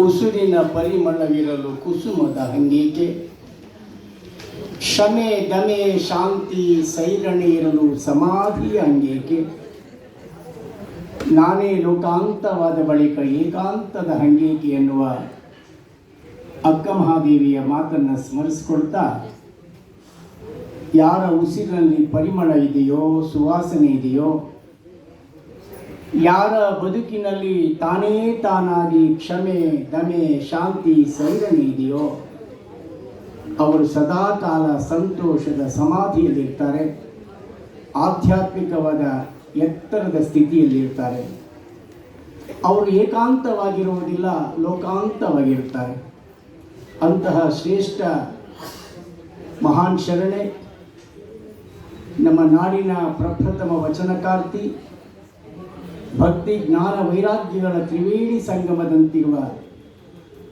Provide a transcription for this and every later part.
ಉಸುರಿನ ಪರಿಮಳವಿರಲು ಕುಸುಮದ ಹಂಗೇಕೆ, ಶಮೆ ದಮೆ ಶಾಂತಿ ಸೈರಣೆ ಇರಲು ಸಮಾಧಿಯ ಹಂಗೇಕೆ, ನಾನೇ ಲೋಕಾಂತವಾದ ಬಳಿಕ ಏಕಾಂತದ ಹಂಗೇಕೆ ಎನ್ನುವ ಅಕ್ಕ ಮಹಾದೇವಿಯ ಮಾತನ್ನು ಸ್ಮರಿಸಿಕೊಳ್ತಾ, ಯಾರ ಉಸಿರಿನಲ್ಲಿ ಪರಿಮಳ ಇದೆಯೋ, ಸುವಾಸನೆ ಇದೆಯೋ, ಯಾರ ಬದುಕಿನಲ್ಲಿ ತಾನೇ ತಾನಾಗಿ ಕ್ಷಮೆ ದಮೆ ಶಾಂತಿ ಸೈರಣೆ ಇದೆಯೋ, ಅವರು ಸದಾಕಾಲ ಸಂತೋಷದ ಸಮಾಧಿಯಲ್ಲಿರ್ತಾರೆ, ಆಧ್ಯಾತ್ಮಿಕವಾದ ಎತ್ತರದ ಸ್ಥಿತಿಯಲ್ಲಿರ್ತಾರೆ. ಅವರು ಏಕಾಂತವಾಗಿರುವುದಿಲ್ಲ, ಲೋಕಾಂತವಾಗಿರ್ತಾರೆ. ಅಂತಹ ಶ್ರೇಷ್ಠ ಮಹಾನ್ ಶರಣೆ, ನಮ್ಮ ನಾಡಿನ ಪ್ರಪ್ರಥಮ ವಚನಕಾರ್ತಿ, ಭಕ್ತಿ ಜ್ಞಾನ ವೈರಾಗ್ಯಗಳ ತ್ರಿವೇಣಿ ಸಂಗಮದಂತಿರುವ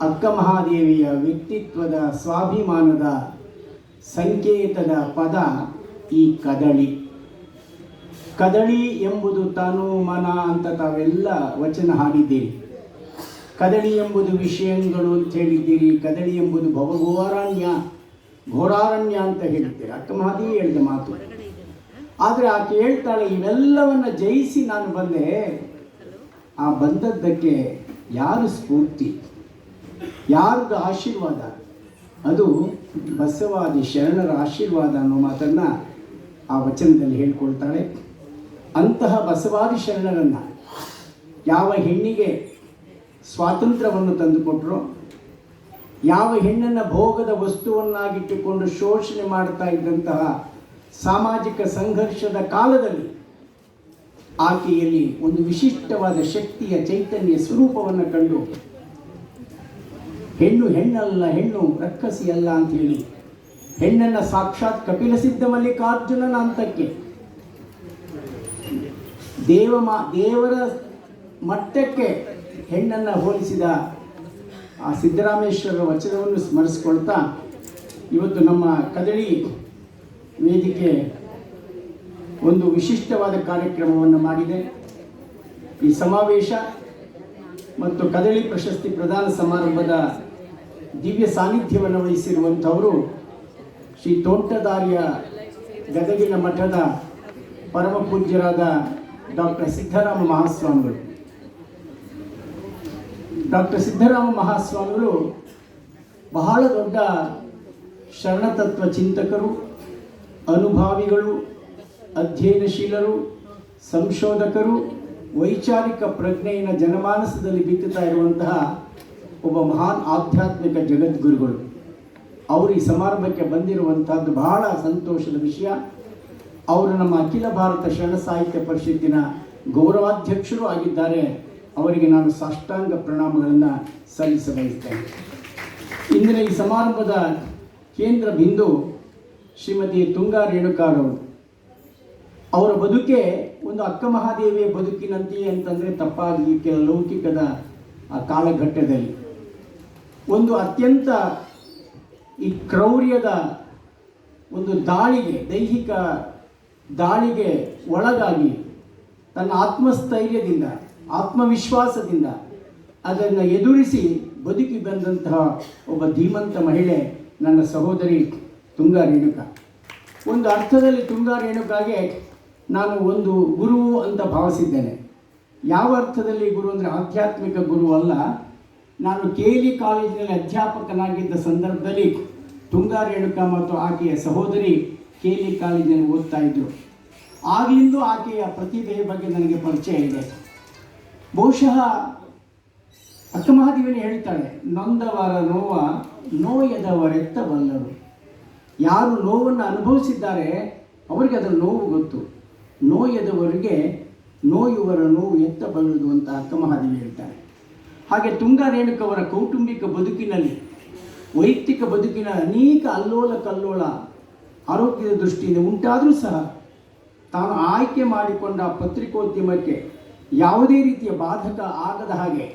ಅಕ್ಕ ಮಹಾದೇವಿಯ ವ್ಯಕ್ತಿತ್ವದ ಸ್ವಾಭಿಮಾನದ ಸಂಕೇತದ ಪದ ಈ ಕದಳಿ. ಕದಳಿ ಎಂಬುದು ತಾನು ಮನ ಅಂತ ತಾವೆಲ್ಲ ವಚನ ಹಾಡಿದ್ದೀರಿ. ಕದಳಿ ಎಂಬುದು ವಿಷಯಗಳು ಅಂತ ಹೇಳಿದ್ದೀರಿ. ಕದಳಿ ಎಂಬುದು ಘೋರಾರಣ್ಯ ಅಂತ ಹೇಳಿದ್ದೀರಿ. ಅಕ್ಕ ಮಹಾದೇವಿ ಹೇಳಿದ ಮಾತು. ಆದರೆ ಆಕೆ ಹೇಳ್ತಾಳೆ, ಇವೆಲ್ಲವನ್ನು ಜಯಿಸಿ ನಾನು ಬಂದೆ. ಆ ಬಂದದ್ದಕ್ಕೆ ಯಾರು ಸ್ಫೂರ್ತಿ, ಯಾರ್ದು ಆಶೀರ್ವಾದ? ಅದು ಬಸವಾದಿ ಶರಣರ ಆಶೀರ್ವಾದ ಅನ್ನೋ ಮಾತನ್ನು ಆ ವಚನದಲ್ಲಿ ಹೇಳ್ಕೊಳ್ತಾಳೆ. ಅಂತಹ ಬಸವಾದಿ ಶರಣರನ್ನು ಯಾವ ಹೆಣ್ಣಿಗೆ ಸ್ವಾತಂತ್ರ್ಯವನ್ನು ತಂದುಕೊಟ್ರೋ, ಯಾವ ಹೆಣ್ಣನ್ನು ಭೋಗದ ವಸ್ತುವನ್ನಾಗಿಟ್ಟುಕೊಂಡು ಶೋಷಣೆ ಮಾಡ್ತಾ ಇದ್ದಂತಹ ಸಾಮಾಜಿಕ ಸಂಘರ್ಷದ ಕಾಲದಲ್ಲಿ ಆಕೆಯಲ್ಲಿ ಒಂದು ವಿಶಿಷ್ಟವಾದ ಶಕ್ತಿಯ ಚೈತನ್ಯ ಸ್ವರೂಪವನ್ನು ಕಂಡು, ಹೆಣ್ಣು ಹೆಣ್ಣಲ್ಲ, ಹೆಣ್ಣು ರಕ್ಕಸಿ ಅಲ್ಲ ಅಂತ ಹೇಳಿ ಹೆಣ್ಣನ್ನು ಸಾಕ್ಷಾತ್ ಕಪಿಲ ಸಿದ್ಧ ಮಲ್ಲಿಕಾರ್ಜುನನ ಹಂತಕ್ಕೆ, ದೇವರ ಮಟ್ಟಕ್ಕೆ ಹೆಣ್ಣನ್ನು ಹೋಲಿಸಿದ ಆ ಸಿದ್ದರಾಮೇಶ್ವರರ ವಚನವನ್ನು ಸ್ಮರಿಸಿಕೊಳ್ತಾ, ಇವತ್ತು ನಮ್ಮ ಕದಳಿ ವೇದಿಕೆ ಒಂದು ವಿಶಿಷ್ಟವಾದ ಕಾರ್ಯಕ್ರಮವನ್ನು ಮಾಡಿದೆ. ಈ ಸಮಾವೇಶ ಮತ್ತು ಕದಳಿ ಪ್ರಶಸ್ತಿ ಪ್ರದಾನ ಸಮಾರಂಭದ ದಿವ್ಯ ಸಾನ್ನಿಧ್ಯವನ್ನು ವಹಿಸಿರುವಂಥವರು ಶ್ರೀ ತೋಂಟದಾರ್ಯ ಗದಗಿನ ಮಠದ ಪರಮ ಪೂಜ್ಯರಾದ ಡಾಕ್ಟರ್ ಸಿದ್ದರಾಮ ಮಹಾಸ್ವಾಮಿಗಳು. ಡಾಕ್ಟರ್ ಸಿದ್ದರಾಮ ಮಹಾಸ್ವಾಮಿಗಳು ಬಹಳ ದೊಡ್ಡ ಶರಣತತ್ವ ಚಿಂತಕರು, ಅನುಭಾವಿಗಳು, ಅಧ್ಯಯನಶೀಲರು, ಸಂಶೋಧಕರು, ವೈಚಾರಿಕ ಪ್ರಜ್ಞೆಯನ್ನು ಜನಮಾನಸದಲ್ಲಿ ಬಿತ್ತುತ್ತಾ ಇರುವಂತಹ ಒಬ್ಬ ಮಹಾನ್ ಆಧ್ಯಾತ್ಮಿಕ ಜಗದ್ಗುರುಗಳು. ಅವರು ಈ ಸಮಾರಂಭಕ್ಕೆ ಬಂದಿರುವಂತಹದ್ದು ಬಹಳ ಸಂತೋಷದ ವಿಷಯ. ಅವರು ನಮ್ಮ ಅಖಿಲ ಭಾರತ ಶರಣ ಸಾಹಿತ್ಯ ಪರಿಷತ್ತಿನ ಗೌರವಾಧ್ಯಕ್ಷರು ಆಗಿದ್ದಾರೆ. ಅವರಿಗೆ ನಾನು ಸಾಷ್ಟಾಂಗ ಪ್ರಣಾಮಗಳನ್ನು ಸಲ್ಲಿಸ ಬಯಸ್ತೇನೆ. ಇಂದಿನ ಈ ಸಮಾರಂಭದ ಕೇಂದ್ರ ಬಿಂದು ಶ್ರೀಮತಿ ತುಂಗಾ ರೇಣುಕಾರವರು. ಅವರ ಬದುಕೆ ಒಂದು ಅಕ್ಕ ಮಹಾದೇವಿಯ ಬದುಕಿನಂತೆಯೇ ಅಂತಂದರೆ ತಪ್ಪಾಗಲಿಕ್ಕೆ, ಲೌಕಿಕದ ಆ ಕಾಲಘಟ್ಟದಲ್ಲಿ ಒಂದು ಅತ್ಯಂತ ಈ ಕ್ರೌರ್ಯದ ಒಂದು ದಾಳಿಗೆ, ದೈಹಿಕ ದಾಳಿಗೆ ಒಳಗಾಗಿ ತನ್ನ ಆತ್ಮಸ್ಥೈರ್ಯದಿಂದ, ಆತ್ಮವಿಶ್ವಾಸದಿಂದ ಅದನ್ನು ಎದುರಿಸಿ ಬದುಕಿ ಬಂದಂತಹ ಒಬ್ಬ ಧೀಮಂತ ಮಹಿಳೆ ನನ್ನ ಸಹೋದರಿ ತುಂಗಾ ರೇಣುಕಾ. ಒಂದು ಅರ್ಥದಲ್ಲಿ ತುಂಗಾ ರೇಣುಕಾಗೆ ನಾನು ಒಂದು ಗುರು ಅಂತ ಭಾವಿಸಿದ್ದೇನೆ. ಯಾವ ಅರ್ಥದಲ್ಲಿ ಗುರು ಅಂದರೆ ಆಧ್ಯಾತ್ಮಿಕ ಗುರು ಅಲ್ಲ. ನಾನು KLE ಕಾಲೇಜಿನಲ್ಲಿ ಅಧ್ಯಾಪಕನಾಗಿದ್ದ ಸಂದರ್ಭದಲ್ಲಿ ತುಂಗಾ ರೇಣುಕಾ ಮತ್ತು ಆಕೆಯ ಸಹೋದರಿ KLE ಕಾಲೇಜಿನಲ್ಲಿ ಓದ್ತಾ ಇದ್ದರು. ಆಗಲಿಂದೂ ಆಕೆಯ ಪ್ರತಿಭೆಯ ಬಗ್ಗೆ ನನಗೆ ಪರಿಚಯ ಇದೆ. ಬಹುಶಃ ಅಕ್ಕ ಮಹಾದೇವಿನೇ ಹೇಳ್ತಾಳೆ, ನೊಂದವರ ನೋವ ನೋಯದವರೆತ್ತಬಲ್ಲರು. ಯಾರು ನೋವನ್ನು ಅನುಭವಿಸಿದ್ದಾರೆ ಅವರಿಗೆ ಅದರ ನೋವು ಗೊತ್ತು. ನೋಯದವರಿಗೆ ನೋಯುವರ ನೋವು ಎತ್ತಬಲ್ಲದು ಅಂತ ಅಕ್ಕ ಮಹಾದೇವಿ ಹೇಳ್ತಾರೆ. ಹಾಗೆ ತುಂಗಾ ರೇಣುಕವರ ಕೌಟುಂಬಿಕ ಬದುಕಿನಲ್ಲಿ, ವೈಯಕ್ತಿಕ ಬದುಕಿನ ಅನೇಕ ಅಲ್ಲೋಲ ಕಲ್ಲೋಲ ಆರೋಗ್ಯದ ದೃಷ್ಟಿಯಿಂದ ಉಂಟಾದರೂ ಸಹ ತಾನು ಆಯ್ಕೆ ಮಾಡಿಕೊಂಡ ಪತ್ರಿಕೋದ್ಯಮಕ್ಕೆ ಯಾವುದೇ ರೀತಿಯ ಬಾಧಕ ಆಗದ ಹಾಗೆ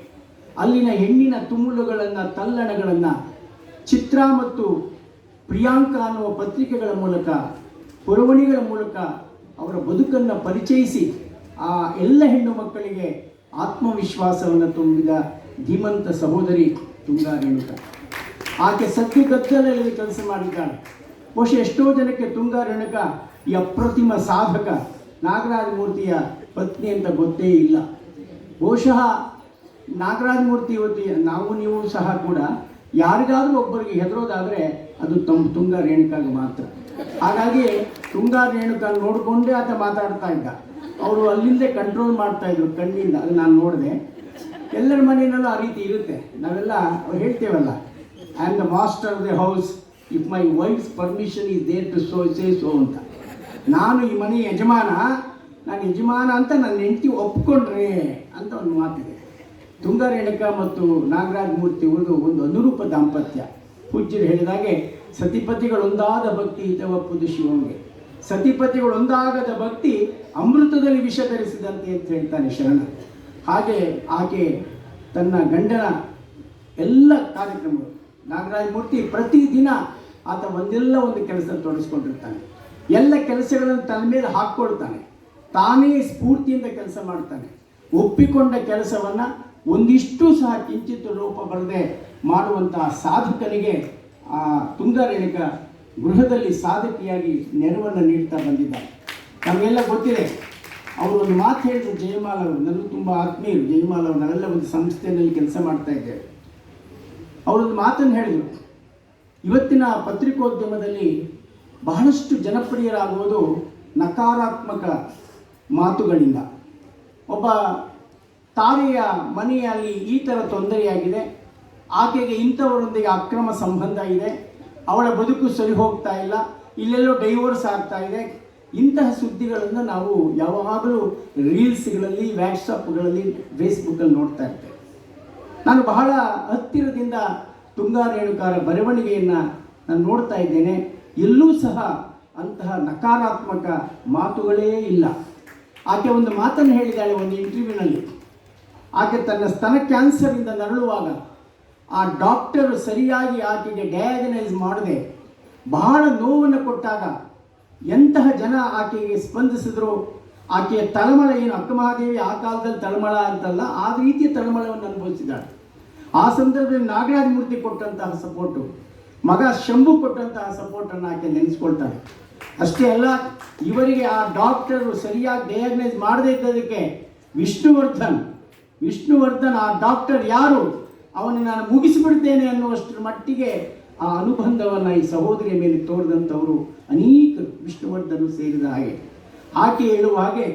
ಅಲ್ಲಿನ ಹೆಣ್ಣಿನ ತುಮುಲುಗಳನ್ನು, ತಲ್ಲಣಗಳನ್ನು ಚಿತ್ರ ಮತ್ತು ಪ್ರಿಯಾಂಕ ಅನ್ನುವ ಪತ್ರಿಕೆಗಳ ಮೂಲಕ, ಪುರವಣಿಗಳ ಮೂಲಕ ಅವರ ಬದುಕನ್ನು ಪರಿಚಯಿಸಿ ಆ ಎಲ್ಲ ಹೆಣ್ಣು ಮಕ್ಕಳಿಗೆ ಆತ್ಮವಿಶ್ವಾಸವನ್ನು ತುಂಬಿದ ಧೀಮಂತ ಸಹೋದರಿ ತುಂಗಾ ರೇಣುಕಾ. ಆಕೆ ಸದ್ದುಗದ್ದಲಲ್ಲಿ ಕೆಲಸ ಮಾಡಿದ್ದಾಳೆ. ಬಹುಶಃ ಎಷ್ಟೋ ಜನಕ್ಕೆ ತುಂಗಾ ರೇಣುಕಾ ಈ ಅಪ್ರತಿಮ ಸಾಧಕ ನಾಗರಾಜ ಮೂರ್ತಿಯ ಪತ್ನಿ ಅಂತ ಗೊತ್ತೇ ಇಲ್ಲ. ಬಹುಶಃ ನಾಗರಾಜ ಮೂರ್ತಿ ಇವತ್ತು ನಾವು ನೀವು ಸಹ ಕೂಡ ಯಾರಿಗಾದರೂ ಒಬ್ಬರಿಗೆ ಹೆದರೋದಾದರೆ ಅದು ತುಂಗಾ ರೇಣುಕಾಗೆ ಮಾತ್ರ. ಹಾಗಾಗಿ ತುಂಗಾ ರೇಣುಕಾ ನೋಡಿಕೊಂಡೇ ಆತ ಮಾತಾಡ್ತಾ ಇದ್ದ. ಅವರು ಅಲ್ಲಿಂದೇ ಕಂಟ್ರೋಲ್ ಮಾಡ್ತಾಯಿದ್ರು ಕಣ್ಣಿಂದ. ಅದು ನಾನು ನೋಡಿದೆ. ಎಲ್ಲರ ಮನೆಯಲ್ಲೂ ಆ ರೀತಿ ಇರುತ್ತೆ. ನಾವೆಲ್ಲ ಅವ್ರು ಹೇಳ್ತೇವಲ್ಲ, I am the master of the house if my wife's permission is there to say so ಅಂತ. ನಾನು ಈ ಮನೆ ಯಜಮಾನ, ನಾನು ಯಜಮಾನ ಅಂತ ನನ್ನ ಹೆಂಡತಿ ಒಪ್ಕೊಂಡ್ರೆ ಅಂತ ಒಂದು ಮಾತಿದೆ. ತುಂಗಾ ರೇಣುಕಾ ಮತ್ತು ನಾಗರಾಜ ಮೂರ್ತಿ ಒಂದು ಅನುರೂಪ ದಾಂಪತ್ಯ. ಪೂಜ್ಯರು ಹೇಳಿದಾಗೆ ಸತಿಪತಿಗಳೊಂದಾದ ಭಕ್ತಿ ಹಿತವಪ್ಪುದು ಶಿವಂಗೆ. ಸತಿಪತಿಗಳೊಂದಾಗದ ಭಕ್ತಿ ಅಮೃತದಲ್ಲಿ ವಿಷ ಧರಿಸಿದಂತೆ ಅಂತ ಹೇಳ್ತಾನೆ ಶರಣ. ಹಾಗೆ ಆಕೆ ತನ್ನ ಗಂಡನ ಎಲ್ಲ ಕಾರ್ಯಕ್ರಮಗಳು, ನಾಗರಾಜ ಮೂರ್ತಿ ಪ್ರತಿದಿನ ಆತ ಒಂದು ಕೆಲಸ ತೊಡಗಿಸ್ಕೊಂಡಿರ್ತಾನೆ. ಎಲ್ಲ ಕೆಲಸಗಳನ್ನು ತನ್ನ ಮೇಲೆ ಹಾಕ್ಕೊಳ್ತಾನೆ. ತಾನೇ ಸ್ಫೂರ್ತಿಯಿಂದ ಕೆಲಸ ಮಾಡ್ತಾನೆ. ಒಪ್ಪಿಕೊಂಡ ಕೆಲಸವನ್ನು ಒಂದಿಷ್ಟು ಸಹ ಕಿಂಚಿತ್ತು ಲೋಪ ಬರದೆ ಮಾಡುವಂತಹ ಸಾಧಕನಿಗೆ ಆ ತುಂಗಾ ರೇಣುಕಾ ಗೃಹದಲ್ಲಿ ಸಾಧಕಿಯಾಗಿ ನೆರವನ್ನು ನೀಡ್ತಾ ಬಂದಿದ್ದಾರೆ. ನಮಗೆಲ್ಲ ಗೊತ್ತಿದೆ. ಅವರು ಒಂದು ಮಾತು ಹೇಳಿದ್ರು, ಜಯಮಾಲ ಅವರು, ನನಗೂ ತುಂಬ ಆತ್ಮೀಯರು ಜಯಮಾಲ ಅವರು. ನಾವೆಲ್ಲ ಒಂದು ಸಂಸ್ಥೆಯಲ್ಲಿ ಕೆಲಸ ಮಾಡ್ತಾ ಇದ್ದೇವೆ. ಅವರೊಂದು ಮಾತನ್ನು ಹೇಳಿದರು, ಇವತ್ತಿನ ಪತ್ರಿಕೋದ್ಯಮದಲ್ಲಿ ಬಹಳಷ್ಟು ಜನಪ್ರಿಯರಾಗುವುದು ನಕಾರಾತ್ಮಕ ಮಾತುಗಳಿಂದ. ಒಬ್ಬ ತಾರೆಯ ಮನೆಯಲ್ಲಿ ಈ ಥರ ತೊಂದರೆಯಾಗಿದೆ, ಆಕೆಗೆ ಇಂಥವರೊಂದಿಗೆ ಅಕ್ರಮ ಸಂಬಂಧ ಇದೆ, ಅವಳ ಬದುಕು ಸರಿ ಹೋಗ್ತಾ ಇಲ್ಲ, ಇಲ್ಲೆಲ್ಲೋ ಡೈವೋರ್ಸ್ ಆಗ್ತಾ ಇದೆ. ಇಂತಹ ಸುದ್ದಿಗಳನ್ನು ನಾವು ಯಾವಾಗಲೂ ರೀಲ್ಸ್ಗಳಲ್ಲಿ, ವ್ಯಾಟ್ಸಪ್ಗಳಲ್ಲಿ, ಫೇಸ್ಬುಕ್ಕಲ್ಲಿ ನೋಡ್ತಾ ಇರ್ತೇವೆ. ನಾನು ಬಹಳ ಹತ್ತಿರದಿಂದ ತುಂಗಾ ರೇಣುಕಾರ ಬರವಣಿಗೆಯನ್ನು ನಾನು ನೋಡ್ತಾ ಇದ್ದೇನೆ. ಎಲ್ಲೂ ಸಹ ಅಂತಹ ನಕಾರಾತ್ಮಕ ಮಾತುಗಳೇ ಇಲ್ಲ. ಆಕೆ ಒಂದು ಮಾತನ್ನು ಹೇಳಿದ್ದಾಳೆ ಒಂದು ಇಂಟರ್ವ್ಯೂನಲ್ಲಿ. ಆಕೆ ತನ್ನ ಸ್ತನ ಕ್ಯಾನ್ಸರಿಂದ ನರಳುವಾಗ ಆ ಡಾಕ್ಟರು ಸರಿಯಾಗಿ ಆಕೆಗೆ ಡಯಾಗ್ನೈಸ್ ಮಾಡದೆ ಬಹಳ ನೋವನ್ನು ಕೊಟ್ಟಾಗ ಎಂತಹ ಜನ ಆಕೆಗೆ ಸ್ಪಂದಿಸಿದ್ರು. ಆಕೆಯ ತಳಮಳ ಏನು, ಅಕ್ಕಮಹಾದೇವಿ ಆ ಕಾಲದಲ್ಲಿ ತಳಮಳ ಅಂತಲ್ಲ, ಆ ರೀತಿಯ ತಳಮಳವನ್ನು ಅನುಭವಿಸಿದ್ದಾಳೆ. ಆ ಸಂದರ್ಭದಲ್ಲಿ ನಾಗರಾಜ ಮೂರ್ತಿ ಕೊಟ್ಟಂತಹ ಸಪೋರ್ಟು, ಮಗ ಶಂಭು ಕೊಟ್ಟಂತಹ ಸಪೋರ್ಟನ್ನು ಆಕೆ ನೆನೆಸ್ಕೊಳ್ತಾಳೆ. ಅಷ್ಟೇ ಅಲ್ಲ, ಇವರಿಗೆ ಆ ಡಾಕ್ಟರು ಸರಿಯಾಗಿ ಡಯಾಗ್ನೈಸ್ ಮಾಡದೇ ಇದ್ದದಕ್ಕೆ ವಿಷ್ಣುವರ್ಧನ್ ಆ ಡಾಕ್ಟರ್ ಯಾರು, ಅವನು ನಾನು ಮುಗಿಸಿಬಿಡ್ತೇನೆ ಅನ್ನುವಷ್ಟರ ಮಟ್ಟಿಗೆ ಆ ಅನುಬಂಧವನ್ನು ಈ ಸಹೋದರಿಯ ಮೇಲೆ ತೋರಿದಂಥವರು ಅನೇಕರು, ವಿಷ್ಣುವರ್ಧನ್ ಸೇರಿದ ಹಾಗೆ. ಆಕೆ ಹೇಳುವ ಹಾಗೆ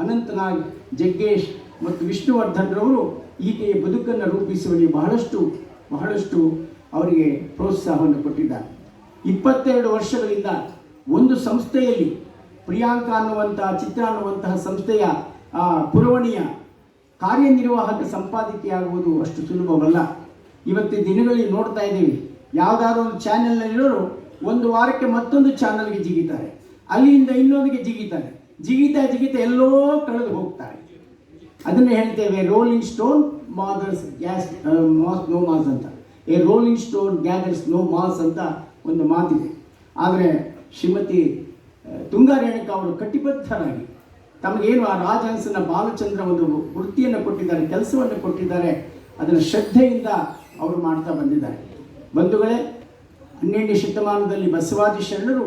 ಅನಂತನಾಗ್, ಜಗ್ಗೇಶ್ ಮತ್ತು ವಿಷ್ಣುವರ್ಧನ್ರವರು ಈಕೆಯ ಬದುಕನ್ನು ರೂಪಿಸುವಲ್ಲಿ ಬಹಳಷ್ಟು ಅವರಿಗೆ ಪ್ರೋತ್ಸಾಹವನ್ನು ಕೊಟ್ಟಿದ್ದಾರೆ. 22 ವರ್ಷಗಳಿಂದ ಒಂದು ಸಂಸ್ಥೆಯಲ್ಲಿ, ಪ್ರಿಯಾಂಕಾ ಅನ್ನುವಂತಹ ಚಿತ್ರ ಅನ್ನುವಂತಹ ಸಂಸ್ಥೆಯ ಪುರವಣಿಯ ಕಾರ್ಯನಿರ್ವಾಹಕ ಸಂಪಾದಕಿಯಾಗುವುದು ಅಷ್ಟು ಸುಲಭವಲ್ಲ. ಇವತ್ತಿನ ದಿನಗಳಲ್ಲಿ ನೋಡ್ತಾ ಇದ್ದೀವಿ, ಯಾವುದಾದ್ರೂ ಒಂದು ಚಾನೆಲ್ನಲ್ಲಿರೋರು ಒಂದು ವಾರಕ್ಕೆ ಮತ್ತೊಂದು ಚಾನಲ್ಗೆ ಜಿಗಿತಾರೆ, ಅಲ್ಲಿಂದ ಇನ್ನೊಂದಿಗೆ ಜಿಗಿತಾರೆ, ಜಿಗಿತಾ ಎಲ್ಲೋ ಕಳೆದು ಹೋಗ್ತಾರೆ. ಅದನ್ನೇ ಹೇಳ್ತೇವೆ, rolling stone mothers no moss ಅಂತ. A rolling stone gathers no moss ಅಂತ ಒಂದು ಮಾತಿದೆ. ಆದರೆ ಶ್ರೀಮತಿ ತುಂಗಾ ರೇಣುಕಾ ಅವರು ಕಟಿಬದ್ಧರಾಗಿ ತಮಗೇನು ಆ ರಾಜಹಂಸನ ಬಾಲಚಂದ್ರ ಒಂದು ವೃತ್ತಿಯನ್ನು ಕೊಟ್ಟಿದ್ದಾರೆ, ಕೆಲಸವನ್ನು ಕೊಟ್ಟಿದ್ದಾರೆ, ಅದನ್ನು ಶ್ರದ್ಧೆಯಿಂದ ಅವರು ಮಾಡ್ತಾ ಬಂದಿದ್ದಾರೆ. ಬಂಧುಗಳೇ, 12ನೇ ಶತಮಾನದಲ್ಲಿ ಬಸವಾದಿ ಶರಣರು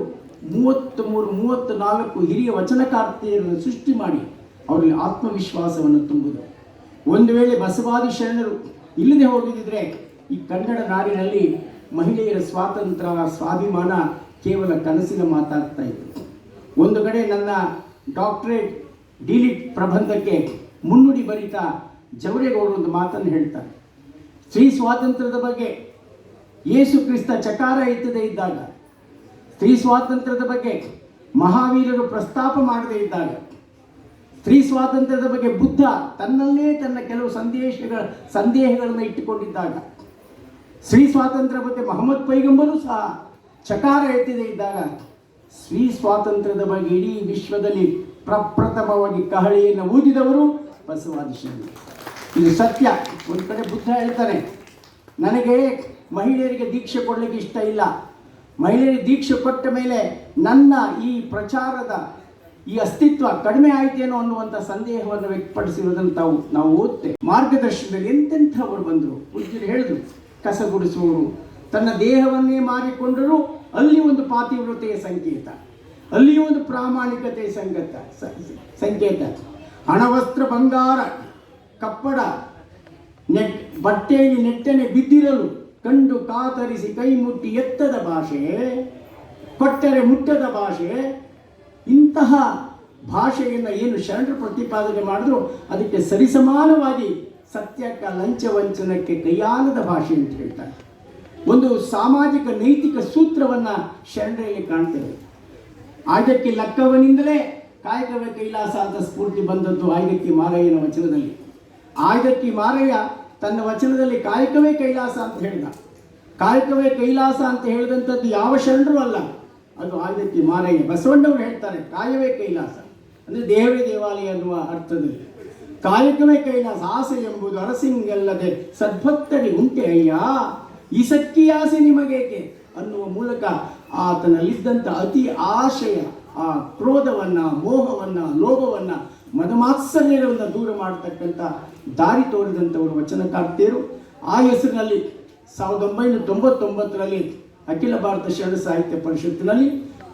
33-34 ಹಿರಿಯ ವಚನಕಾರ್ತಿಯರನ್ನು ಸೃಷ್ಟಿ ಮಾಡಿ ಅವರಲ್ಲಿ ಆತ್ಮವಿಶ್ವಾಸವನ್ನು ತುಂಬುವುದು. ಒಂದು ವೇಳೆ ಬಸವಾದಿ ಶರಣರು ಇಲ್ಲದೆ ಹೋಗಿದ್ದರೆ ಈ ಕನ್ನಡ ನಾಡಿನಲ್ಲಿ ಮಹಿಳೆಯರ ಸ್ವಾತಂತ್ರ್ಯ, ಸ್ವಾಭಿಮಾನ ಕೇವಲ ಕನಸಿನ ಮಾತಾಗ್ತಾ ಇತ್ತು. ಒಂದು ಕಡೆ ನನ್ನ ಡಾಕ್ಟರೇಟ್ ಡಿಲಿಟ್ ಪ್ರಬಂಧಕ್ಕೆ ಮುನ್ನುಡಿ ಬರಿತಾ ಜವರೇಗೌಡರು ಒಂದು ಮಾತನ್ನು ಹೇಳ್ತಾರೆ. ಸ್ತ್ರೀ ಸ್ವಾತಂತ್ರ್ಯದ ಬಗ್ಗೆ ಯೇಸು ಕ್ರಿಸ್ತ ಚಕಾರ ಎತ್ತದೇ ಇದ್ದಾಗ, ಸ್ತ್ರೀ ಸ್ವಾತಂತ್ರ್ಯದ ಬಗ್ಗೆ ಮಹಾವೀರರು ಪ್ರಸ್ತಾಪ ಮಾಡದೇ ಇದ್ದಾಗ, ಸ್ತ್ರೀ ಸ್ವಾತಂತ್ರ್ಯದ ಬಗ್ಗೆ ಬುದ್ಧ ತನ್ನಲ್ಲೇ ತನ್ನ ಕೆಲವು ಸಂದೇಹಗಳನ್ನು ಇಟ್ಟುಕೊಂಡಿದ್ದಾಗ, ಸ್ತ್ರೀ ಸ್ವಾತಂತ್ರ್ಯ ಬಗ್ಗೆ ಮಹಮ್ಮದ್ ಪೈಗಂಬರು ಸಹ ಚಕಾರ ಎತ್ತದೇ ಇದ್ದಾಗ, ಸ್ತ್ರೀ ಸ್ವಾತಂತ್ರ್ಯದ ಬಗ್ಗೆ ಇಡೀ ವಿಶ್ವದಲ್ಲಿ ಪ್ರಪ್ರಥಮವಾಗಿ ಕಹಳೆಯನ್ನು ಊದಿದವರು ಬಸವಾದಿ ಶರಣರು. ಇದು ಸತ್ಯ. ಒಂದು ಕಡೆ ಬುದ್ಧ ಹೇಳ್ತಾನೆ, ನನಗೆ ಮಹಿಳೆಯರಿಗೆ ದೀಕ್ಷೆ ಕೊಡಲಿಕ್ಕೆ ಇಷ್ಟ ಇಲ್ಲ. ಮಹಿಳೆಯರಿಗೆ ದೀಕ್ಷೆ ಕೊಟ್ಟ ಮೇಲೆ ನನ್ನ ಈ ಪ್ರಚಾರದ ಈ ಅಸ್ತಿತ್ವ ಕಡಿಮೆ ಆಯ್ತೇನೋ ಅನ್ನುವಂಥ ಸಂದೇಹವನ್ನು ವ್ಯಕ್ತಪಡಿಸಿರುವುದನ್ನು ನಾವು ಓದ್ತೇವೆ. ಮಾರ್ಗದರ್ಶನದಲ್ಲಿ ಎಂತೆಂಥವರು ಬಂದರು. ಪೂಜ್ಯರು ಹೇಳಿದ್ರು, ಕಸ ಗುಡಿಸುವವರು ತನ್ನ ದೇಹವನ್ನೇ ಮಾರಿಕೊಂಡರೂ ಅಲ್ಲಿ ಒಂದು ಪಾತಿವ್ರತೆಯ ಸಂಕೇತ, ಅಲ್ಲಿಯೂ ಒಂದು ಪ್ರಾಮಾಣಿಕತೆಯ ಸಂಕೇತ. ಹಣವಸ್ತ್ರ ಬಂಗಾರ ಕಪ್ಪಡ ಬಟ್ಟೆಯಲ್ಲಿ ನೆಟ್ಟನೆ ಬಿದ್ದಿರಲು ಕಂಡು ಕಾತರಿಸಿ ಕೈ ಮುಟ್ಟಿ ಎತ್ತದ ಭಾಷೆ, ಕೊಟ್ಟರೆ ಮುಟ್ಟದ ಭಾಷೆ. ಇಂತಹ ಭಾಷೆಯನ್ನು ಏನು ಶರಣರು ಪ್ರತಿಪಾದನೆ ಮಾಡಿದ್ರು ಅದಕ್ಕೆ ಸರಿಸಮಾನವಾಗಿ ಸತ್ಯಕ್ಕ ಲಂಚ ವಂಚನಕ್ಕೆ ಕೈಯಾಲದ ಭಾಷೆ ಅಂತ ಹೇಳ್ತಾರೆ. ಒಂದು ಸಾಮಾಜಿಕ ನೈತಿಕ ಸೂತ್ರವನ್ನು ಶರಣರಲ್ಲಿ ಕಾಣ್ತೇವೆ. ಆಯ್ದಕ್ಕಿ ಲಕ್ಕವನಿಂದಲೇ ಕಾಯಕವೇ ಕೈಲಾಸ ಅಂತ ಸ್ಫೂರ್ತಿ ಬಂದದ್ದು ಆಯ್ದಕ್ಕಿ ಮಾರಯ್ಯನ ವಚನದಲ್ಲಿ. ಆಯ್ದಕ್ಕಿ ಮಾರಯ್ಯ ತನ್ನ ವಚನದಲ್ಲಿ ಕಾಯಕವೇ ಕೈಲಾಸ ಅಂತ ಹೇಳಿದ. ಕಾಯಕವೇ ಕೈಲಾಸ ಅಂತ ಹೇಳಿದಂಥದ್ದು ಯಾವ ಶರಣರು ಅಲ್ಲ, ಅದು ಆಯ್ದಕ್ಕಿ ಮಾರಯ್ಯ. ಬಸವಣ್ಣವರು ಹೇಳ್ತಾರೆ ಕಾಯವೇ ಕೈಲಾಸ ಅಂದರೆ ದೇಹವೇ ದೇವಾಲಯ ಅನ್ನುವ ಅರ್ಥದಲ್ಲಿ. ಕಾಯಕವೇ ಕೈಲಾಸ, ಆಸೆ ಎಂಬುದು ಅರಸಿಂಗಲ್ಲದೆ ಸದ್ಭಕ್ತರಿ ಉಂಟೆ ಅಯ್ಯ, ಈ ಸಕ್ಕಿ ಆಸೆ ನಿಮಗೇಕೆ ಅನ್ನುವ ಮೂಲಕ ಆತನಲ್ಲಿದ್ದಂಥ ಅತಿ ಆಶಯ, ಆ ಕ್ರೋಧವನ್ನು, ಮೋಹವನ್ನು, ಲೋಭವನ್ನು, ಮದಮಾತ್ಸರ್ಯವನ್ನು ದೂರ ಮಾಡತಕ್ಕಂಥ ದಾರಿ ತೋರಿದಂಥವರು ವಚನಕಾರ್ತಿಯರು. ಆ ಹೆಸರಿನಲ್ಲಿ 1999ರಲ್ಲಿ ಅಖಿಲ ಭಾರತ ಶರಣ ಸಾಹಿತ್ಯ ಪರಿಷತ್ತಿನಲ್ಲಿ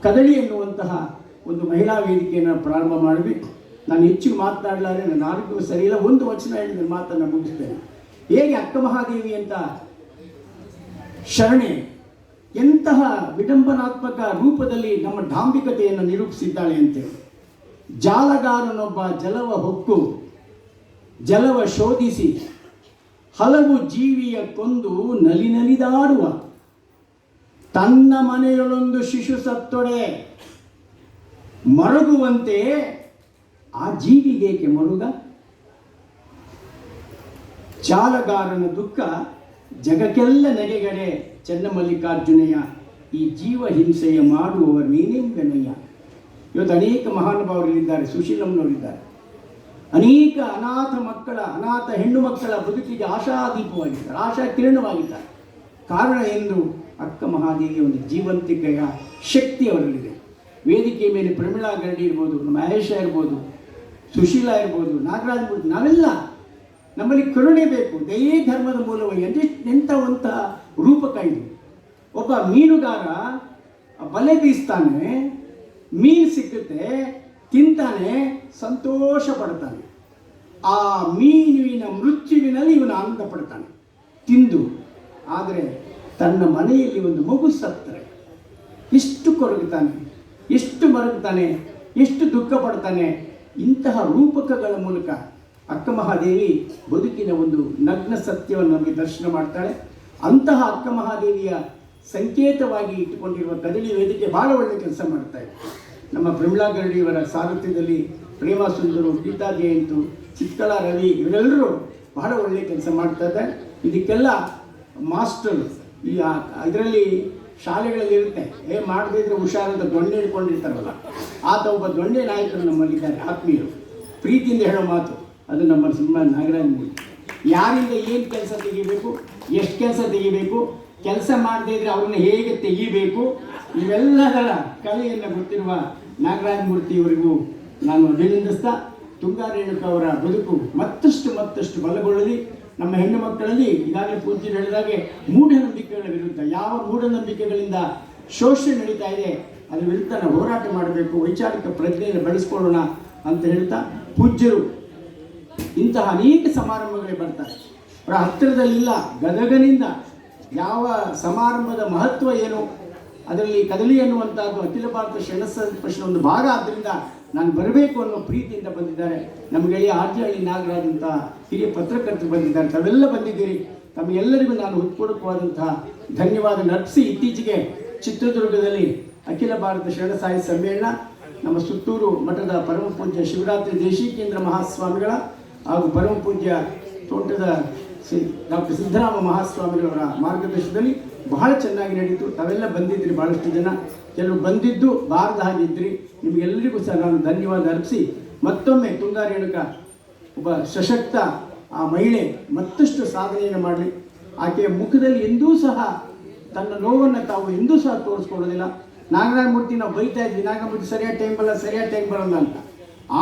ಕದಳಿ ಎನ್ನುವಂತಹ ಒಂದು ಮಹಿಳಾ ವೇದಿಕೆಯನ್ನು ಪ್ರಾರಂಭ ಮಾಡಿದ್ವಿ. ನಾನು ಹೆಚ್ಚಿಗೆ ಮಾತನಾಡಲಾರೆ, ನನ್ನ ಆರೋಗ್ಯ ಸರಿಯಿಲ್ಲ, ಒಂದು ವಚನ ಹೇಳಿದ ಮಾತನ್ನು ಮುಗಿಸ್ತೇನೆ. ಹೇಗೆ ಅಕ್ಕ ಮಹಾದೇವಿ ಅಂತ ಶರಣೆ ಎಂತಹ ವಿಡಂಬನಾತ್ಮಕ ರೂಪದಲ್ಲಿ ನಮ್ಮ ಡಾಂಬಿಕತೆಯನ್ನು ನಿರೂಪಿಸಿದ್ದಾಳೆ ಅಂತೇಳಿ. ಜಾಲಗಾರನೊಬ್ಬ ಜಲವ ಹೊಕ್ಕು ಜಲವ ಶೋಧಿಸಿ ಹಲವು ಜೀವಿಯ ಕೊಂದು ನಲಿನಲಿದಾಡುವ, ತನ್ನ ಮನೆಯೊಳೊಂದು ಶಿಶು ಸತ್ತೊಡೆ ಮರುಗುವಂತೆ ಆ ಜೀವಿಗೇಕೆ ಮರುಗ? ಜಾಲಗಾರನ ದುಃಖ ಜಗಕ್ಕೆಲ್ಲ ನೆಗೆಗಡೆ ಚನ್ನಮಲ್ಲಿಕಾರ್ಜುನಯ್ಯ, ಈ ಜೀವ ಹಿಂಸೆಯ ಮಾಡುವವರು ನೀನೆಂಬೆನಯ್ಯ. ಇವತ್ತು ಅನೇಕ ಮಹಾನುಭಾವರಿದ್ದಾರೆ, ಸುಶೀಲಮ್ಮನವರಿದ್ದಾರೆ. ಅನೇಕ ಅನಾಥ ಮಕ್ಕಳ, ಅನಾಥ ಹೆಣ್ಣು ಮಕ್ಕಳ ಬದುಕಿಗೆ ಆಶಾದೀಪವಾಗಿದ್ದಾರೆ, ಆಶಾ ಕಿರಣವಾಗಿದ್ದಾರೆ. ಕಾರಣ ಎಂದು ಅಕ್ಕ ಮಹಾದೇವಿಯ ಒಂದು ಜೀವಂತಿಕೆಯ ಶಕ್ತಿ ಅವರಲ್ಲಿದೆ. ವೇದಿಕೆ ಮೇಲೆ ಪ್ರಮೀಳಾ ಗರಡಿ ಇರ್ಬೋದು, ಮಹೇಶ ಇರ್ಬೋದು, ಸುಶೀಲಾ ಇರ್ಬೋದು, ನಾಗರಾಜ್ ಇರ್ಬೋದು, ನಾವೆಲ್ಲ ನಮ್ಮಲ್ಲಿ ಕರುಣೆ ಬೇಕು. ದಯೇ ಧರ್ಮದ ಮೂಲವಾಗಿ ಎಂಥ ರೂಪಕ ಇದು. ಒಬ್ಬ ಮೀನುಗಾರ ಬಲೆ ಬೀಸ್ತಾನೆ, ಮೀನು ಸಿಕ್ಕುತ್ತೆ, ತಿಂತಾನೆ, ಸಂತೋಷ ಪಡ್ತಾನೆ. ಆ ಮೀನುವಿನ ಮೃತ್ಯುವಿನಲ್ಲಿ ಇವನು ಆನಂದ ಪಡ್ತಾನೆ ತಿಂದು. ಆದರೆ ತನ್ನ ಮನೆಯಲ್ಲಿ ಒಂದು ಮಗು ಸತ್ತರೆ ಎಷ್ಟು ಕೊರಗುತ್ತಾನೆ, ಎಷ್ಟು ಮರಗುತ್ತಾನೆ, ಎಷ್ಟು ದುಃಖ ಪಡ್ತಾನೆ. ಇಂತಹ ರೂಪಕಗಳ ಮೂಲಕ ಅಕ್ಕ ಮಹಾದೇವಿ ಬದುಕಿನ ಒಂದು ನಗ್ನ ಸತ್ಯವನ್ನು ನಮಗೆ ದರ್ಶನ ಮಾಡ್ತಾಳೆ. ಅಂತಹ ಅಕ್ಕ ಮಹಾದೇವಿಯ ಸಂಕೇತವಾಗಿ ಇಟ್ಟುಕೊಂಡಿರುವ ಕದಳಿ ವೇದಿಕೆ ಭಾಳ ಒಳ್ಳೆಯ ಕೆಲಸ ಮಾಡ್ತಾ ಇದೆ. ನಮ್ಮ ಪ್ರಮೀಳಾ ಗರಡಿಯವರ ಸಾರಥ್ಯದಲ್ಲಿ ಪ್ರೇಮಾ ಸುಂದರು, ಗೀತಾ ಜಯಂತು, ಚಿತ್ಕಲಾ ರವಿ ಇವರೆಲ್ಲರೂ ಬಹಳ ಒಳ್ಳೆಯ ಕೆಲಸ ಮಾಡ್ತಾ ಇದ್ದಾರೆ. ಇದಕ್ಕೆಲ್ಲ ಮಾಸ್ಟರ್ ಈ ಇದರಲ್ಲಿ ಶಾಲೆಗಳಲ್ಲಿ ಇರುತ್ತೆ, ಮಾಡದೇ ಇದ್ರೆ ಹುಷಾರಂತ ದೊಣ್ಣೆ ಹಿಡ್ಕೊಂಡಿರ್ತಾರಲ್ಲ, ಆತ ಒಬ್ಬ ದೊಣ್ಣೆ ನಾಯಕರು ನಮ್ಮಲ್ಲಿದ್ದಾರೆ, ಆತ್ಮೀಯರು. ಪ್ರೀತಿಯಿಂದ ಹೇಳೋ ಮಾತು ಅದು ನಮ್ಮ ನಾಗರಾಜ್ ಮೂರ್ತಿ. ಯಾರಿಂದ ಏನು ಕೆಲಸ ತೆಗಿಬೇಕು, ಎಷ್ಟು ಕೆಲಸ ತೆಗಿಬೇಕು, ಕೆಲಸ ಮಾಡದೇ ಇದ್ರೆ ಅವ್ರನ್ನ ಹೇಗೆ ತೆಗಿಬೇಕು, ಇವೆಲ್ಲದರ ಕಲೆಯನ್ನು ಗೊತ್ತಿರುವ ನಾಗರಾಜ ಮೂರ್ತಿಯವರಿಗೂ ನಾನು ಅಭಿನಂದಿಸ್ತಾ, ತುಂಗಾ ರೇಣುಕಾ ಅವರ ಬದುಕು ಮತ್ತಷ್ಟು ಬಲಗೊಳ್ಳಲಿ. ನಮ್ಮ ಹೆಣ್ಣು ಮಕ್ಕಳಲ್ಲಿ ಈಗಾಗಲೇ ಪೂಜ್ಯರು ಹೇಳಿದಾಗೆ ಮೂಢನಂಬಿಕೆಗಳ ವಿರುದ್ಧ, ಯಾವ ಮೂಢನಂಬಿಕೆಗಳಿಂದ ಶೋಷಣೆ ನಡೀತಾ ಇದೆ ಅದರ ವಿರುದ್ಧ ನಾವು ಹೋರಾಟ ಮಾಡಬೇಕು, ವೈಚಾರಿಕ ಪ್ರಜ್ಞೆಯನ್ನು ಬೆಳೆಸ್ಕೊಳ್ಳೋಣ ಅಂತ ಹೇಳ್ತಾ, ಪೂಜ್ಯರು ಇಂತಹ ಅನೇಕ ಸಮಾರಂಭಗಳಿಗೆ ಬರ್ತಾರೆ. ಅವರ ಹತ್ತಿರದಲ್ಲಿಲ್ಲ, ಗದಗನಿಂದ ಯಾವ ಸಮಾರಂಭದ ಮಹತ್ವ ಏನು, ಅದರಲ್ಲಿ ಕದಳಿ ಅನ್ನುವಂಥದ್ದು ಅಖಿಲ ಭಾರತ ಶರಣ ಪರಿಷತ್ನ ಒಂದು ಭಾಗ. ಆದ್ದರಿಂದ ನಾನು ಬರಬೇಕು ಅನ್ನೋ ಪ್ರೀತಿಯಿಂದ ಬಂದಿದ್ದಾರೆ. ನಮಗೆ ಆರ್ಜಹಳ್ಳಿ ನಾಗರಾಜ್ ಅಂತ ಹಿರಿಯ ಪತ್ರಕರ್ತರು ಬಂದಿದ್ದಾರೆ, ತಾವೆಲ್ಲ ಬಂದಿದ್ದೀರಿ. ತಮಗೆಲ್ಲರಿಗೂ ನಾನು ಹೃತ್ಪೂರ್ವಕವಾದಂತಹ ಧನ್ಯವಾದ ಅರ್ಪಿಸಿ, ಇತ್ತೀಚೆಗೆ ಚಿತ್ರದುರ್ಗದಲ್ಲಿ ಅಖಿಲ ಭಾರತ ಶರಣ ಸಾಹಿತ್ಯ ಸಮ್ಮೇಳನ, ನಮ್ಮ ಸುತ್ತೂರು ಮಠದ ಪರಮ ಪೂಜ್ಯ ಶಿವರಾತ್ರಿ ದೇಶಿಕೇಂದ್ರ ಮಹಾಸ್ವಾಮಿಗಳ ಹಾಗೂ ಪರಮ ಪೂಜ್ಯ ತೋಟದ ಡಾಕ್ಟರ್ ಸಿದ್ದರಾಮ ಮಹಾಸ್ವಾಮಿಗಳವರ ಮಾರ್ಗದರ್ಶನದಲ್ಲಿ ಬಹಳ ಚೆನ್ನಾಗಿ ನಡೀತು. ತಾವೆಲ್ಲ ಬಂದಿದ್ರಿ, ಭಾಳಷ್ಟು ಜನ. ಕೆಲವು ಬಂದಿದ್ದು ಬಾರದ ಹಾಗಿದ್ರಿ. ನಿಮಗೆಲ್ಲರಿಗೂ ಸಹ ನಾನು ಧನ್ಯವಾದ ಅರ್ಪಿಸಿ, ಮತ್ತೊಮ್ಮೆ ತುಂಗಾ ರೇಣುಕಾ ಒಬ್ಬ ಸಶಕ್ತ ಆ ಮಹಿಳೆ ಮತ್ತಷ್ಟು ಸಾಧನೆಯನ್ನು ಮಾಡಲಿ. ಆಕೆಯ ಮುಖದಲ್ಲಿ ಎಂದೂ ಸಹ ತನ್ನ ನೋವನ್ನು ತಾವು ಎಂದೂ ಸಹ ತೋರಿಸ್ಕೊಳ್ಳೋದಿಲ್ಲ. ನಾಗರಾಜ ಮೂರ್ತಿ ನಾವು ಬೈತಾ ಇದ್ವಿ, ನಾಗಮೂರ್ತಿ ಸರಿಯಾದ ಟೈಮ್ ಬರಲ್ಲ ಅಂತ.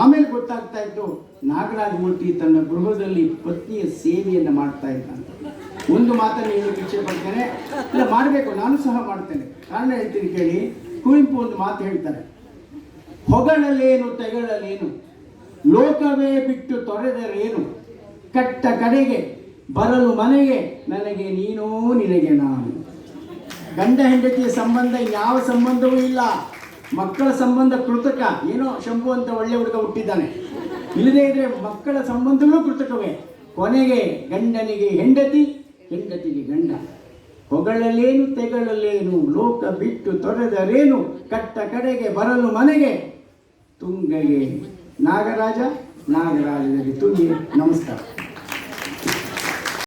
ಆಮೇಲೆ ಗೊತ್ತಾಗ್ತಾ ಇತ್ತು ನಾಗರಾಜ ಮೂರ್ತಿ ತನ್ನ ಗೃಹದಲ್ಲಿ ಪತ್ನಿಯ ಸೇವೆಯನ್ನು ಮಾಡ್ತಾ ಇದ್ದಂತ. ಒಂದು ಮಾತನ್ನು ಹೇಳಕ್ಕೆ ಇಚ್ಛೆ ಪಡ್ತೇನೆ, ಇಲ್ಲ ಮಾಡಬೇಕು, ನಾನು ಸಹ ಮಾಡ್ತೇನೆ. ಕಾರಣ ಹೇಳ್ತೀನಿ ಕೇಳಿ. ಕುವೆಂಪು ಒಂದು ಮಾತು ಹೇಳ್ತಾರೆ, ಹೊಗಳಲೇನು ತೆಗಳಲೇನು, ಲೋಕವೇ ಬಿಟ್ಟು ತೊರೆದರೇನು, ಕಟ್ಟ ಕಡೆಗೆ ಬರಲು ಮನೆಗೆ ನನಗೆ ನೀನೋ ನಿನಗೆ ನಾನು. ಗಂಡ ಹೆಂಡತಿಯ ಸಂಬಂಧ ಯಾವ ಸಂಬಂಧವೂ ಇಲ್ಲ. ಮಕ್ಕಳ ಸಂಬಂಧ ಕೃತಕ. ಏನೋ ಶಂಭು ಅಂತ ಒಳ್ಳೆ ಹುಡುಗ ಹುಟ್ಟಿದ್ದಾನೆ, ಇಲ್ಲದೇ ಇದ್ರೆ ಮಕ್ಕಳ ಸಂಬಂಧವೂ ಕೃತಕವೇ. ಕೊನೆಗೆ ಗಂಡನಿಗೆ ಹೆಂಡತಿ, ಹೆಂಡತಿಗೆ ಗಂಡ. ಹೊಗಳಲೇನು ತೆಗಳಲೇನು, ಲೋಕ ಬಿಟ್ಟು ತೊರೆದರೇನು, ಕಟ್ಟ ಕಡೆಗೆ ಬರಲು ಮನೆಗೆ ತುಂಗಗೆ ನಾಗರಾಜ, ನಾಗರಾಜನಿಗೆ ತುಂಗಿ. ನಮಸ್ಕಾರ.